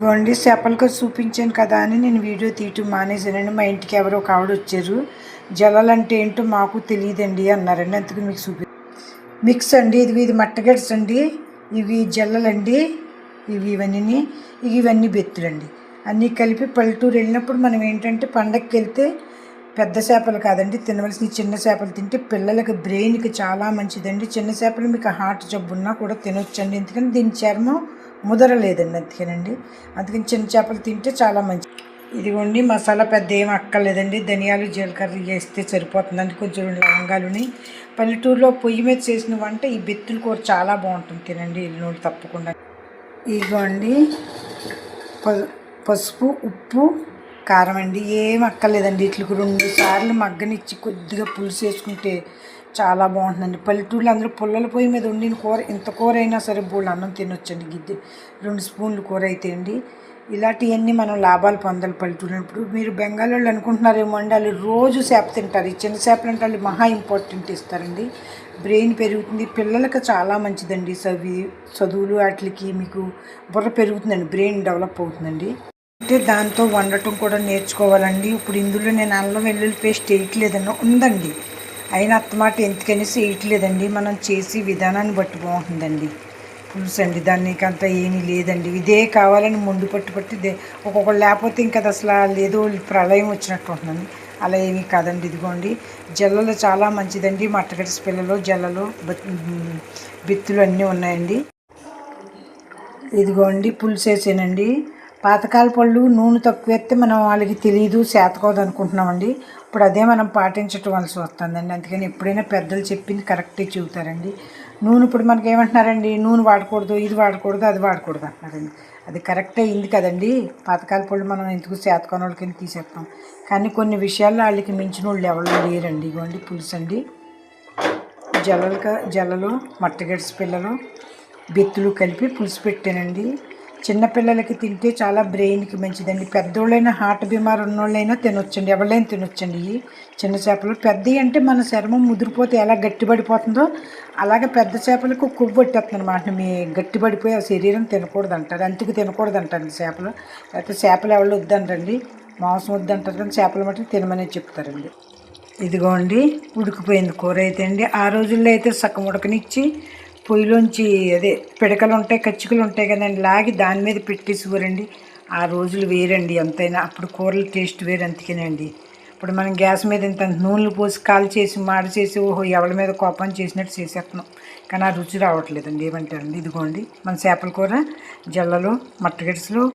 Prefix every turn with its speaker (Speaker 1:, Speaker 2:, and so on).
Speaker 1: వండి చేపలకు చూపించాను కదా అని నేను వీడియో తీయటం మానేసానండి. మా ఇంటికి ఎవరో ఒక ఆవిడ వచ్చారు. జలాలు అంటే ఏంటో మాకు తెలియదండి అన్నారండి. అందుకు మీకు మిక్స్ అండి. ఇది మట్టగడ్స్ అండి, ఇవి జల్లలండి, ఇవన్నీ బెత్తులండి. అన్నీ కలిపి పల్లెటూరు వెళ్ళినప్పుడు మనం ఏంటంటే పండగకి వెళ్తే పెద్ద చేపలు కాదండి తినవలసిన, చిన్న చేపలు తింటే పిల్లలకి బ్రెయిన్కి చాలా మంచిదండి. చిన్న చేపలు మీకు హార్ట్ జబ్బున్నా కూడా తినొచ్చండి, ఎందుకంటే దీని చర్మం ముదరలేదండి, అందుకని చిన్న చేపలు తింటే చాలా మంచిది. ఇదిగోండి మసాలా పెద్ద ఏం అక్కర్లేదండి, ధనియాలు జీలకర్ర వేస్తే సరిపోతుందండి, కొంచెం లవంగాలుని. పల్లెటూరులో పొయ్యి మీద చేసిన వంట ఈ బెత్తుల కూర చాలా బాగుంటుంది, తినండి ఎల్లుండి తప్పకుండా. ఇదిగోండి పసుపు, ఉప్పు, కారం అండి, ఏం అక్కర్లేదండి. ఇట్లకు 2 సార్లు మగ్గనిచ్చి కొద్దిగా పులుసు వేసుకుంటే చాలా బాగుంటుందండి. పల్లెటూరులో అందరూ పుల్లల పొయ్యి మీద వండిన కూర, ఇంత కూర అయినా సరే బోళ్ళు అన్నం తినొచ్చండి. 2 స్పూన్లు కూర అయితే అండి. ఇలాంటివన్నీ మనం లాభాలు పొందాలి పల్లెటూరినప్పుడు. మీరు బెంగాల్ వాళ్ళు అనుకుంటున్నారేమో అండి, వాళ్ళు రోజు చేప తింటారు. ఈ చిన్న చేపలు అంటే వాళ్ళు మహా ఇంపార్టెంట్ ఇస్తారండి. బ్రెయిన్ పెరుగుతుంది, పిల్లలకి చాలా మంచిదండి. చదువులు వాటికి మీకు బుర్ర పెరుగుతుందండి, బ్రెయిన్ డెవలప్ అవుతుందండి. అంటే దాంతో వండటం కూడా నేర్చుకోవాలండి. ఇప్పుడు ఇందులో నేను అల్లం వెల్లుల్లి పేస్ట్ వేయట్లేదండి, ఉందండి, అయినా అత్తమాట ఎందుకనేసి వేయట్లేదండి. మనం చేసి విధానాన్ని బట్టి బాగుంటుందండి పులుసు అండి. దానికి అంతా ఏమీ లేదండి, ఇదే కావాలని ముందు పట్టి ఒక్కొక్కరు లేకపోతే ఇంకా అది అసలు ఏదో ప్రళయం వచ్చినట్టు ఉంటుందండి. అలా ఏమీ కాదండి. ఇదిగోండి జల్లలు చాలా మంచిదండి. మట్టగడిసి పిల్లలు జల్లలు బిత్తులు అన్నీ ఉన్నాయండి. ఇదిగోండి పులుసు వేసానండి. పాతకాల పళ్ళు నూనె తక్కువ వేస్తే మనం వాళ్ళకి తెలియదు, చేతకోదు అనుకుంటున్నామండి. ఇప్పుడు అదే మనం పాటించవలసి వస్తుందండి. అందుకని ఎప్పుడైనా పెద్దలు చెప్పింది కరెక్టే చెబుతారండి. నూనె ఇప్పుడు మనకి ఏమంటున్నారండి, నూనె వాడకూడదు, ఇది వాడకూడదు, అది వాడకూడదు అంటున్నారండి. అది కరెక్టే అయింది కదండి. పాతకాల పళ్ళు మనం ఎందుకు చేతకోని వాళ్ళకి తీసేస్తాం, కానీ కొన్ని విషయాల్లో వాళ్ళకి మించిన వాళ్ళు ఎవరు లేరండి. ఇవ్వండి పులుసు అండి. జల్లలు మట్టగడిసి పిల్లలు బెత్తులు కలిపి పులుసు పెట్టానండి. చిన్నపిల్లలకి తింటే చాలా బ్రెయిన్కి మంచిదండి. పెద్దోళ్ళైనా హార్ట్ బీమార్ ఉన్నోళ్ళైనా తినొచ్చండి, ఎవరైనా తినొచ్చండి. ఈ చిన్న చేపలు పెద్దవి అంటే మన చర్మం ముదిరిపోతే ఎలా గట్టిపడిపోతుందో అలాగే పెద్ద చేపలకు కొవ్వు పట్టేస్తుంది అనమాట. మీ గట్టిపడిపోయి ఆ శరీరం తినకూడదు అంటారు, అందుకు తినకూడదు అంటారండి చేపలు. లేకపోతే చేపలు ఎవరు వద్దంటండి, మాంసం వద్దంటారు, కానీ చేపలు మటుకు తినమనే చెప్తారండి. ఇదిగోండి ఉడికిపోయింది కూర అయితే అండి. ఆ రోజుల్లో అయితే సగం ఉడకనిచ్చి పొయ్యిలోంచి అదే పిడకలు ఉంటాయి, కచ్చికలు ఉంటాయి కదండి, లాగి దాని మీద పెట్టేసివ్వరండి. ఆ రోజులు వేరండి ఎంతైనా. అప్పుడు కూరలు టేస్ట్ వేరు, అందుకేనండి. ఇప్పుడు మనం గ్యాస్ మీద ఇంత నూనెలు పోసి కాల్ చేసి మాడి చేసి ఓహో ఎవరి మీద కోపం చేసినట్టు చేసేస్తున్నాం, కానీ ఆ రుచి రావట్లేదండి. ఏమంటారండి. ఇదిగోండి మన చేపల కూర, జల్లలు, మట్టగడిసలు,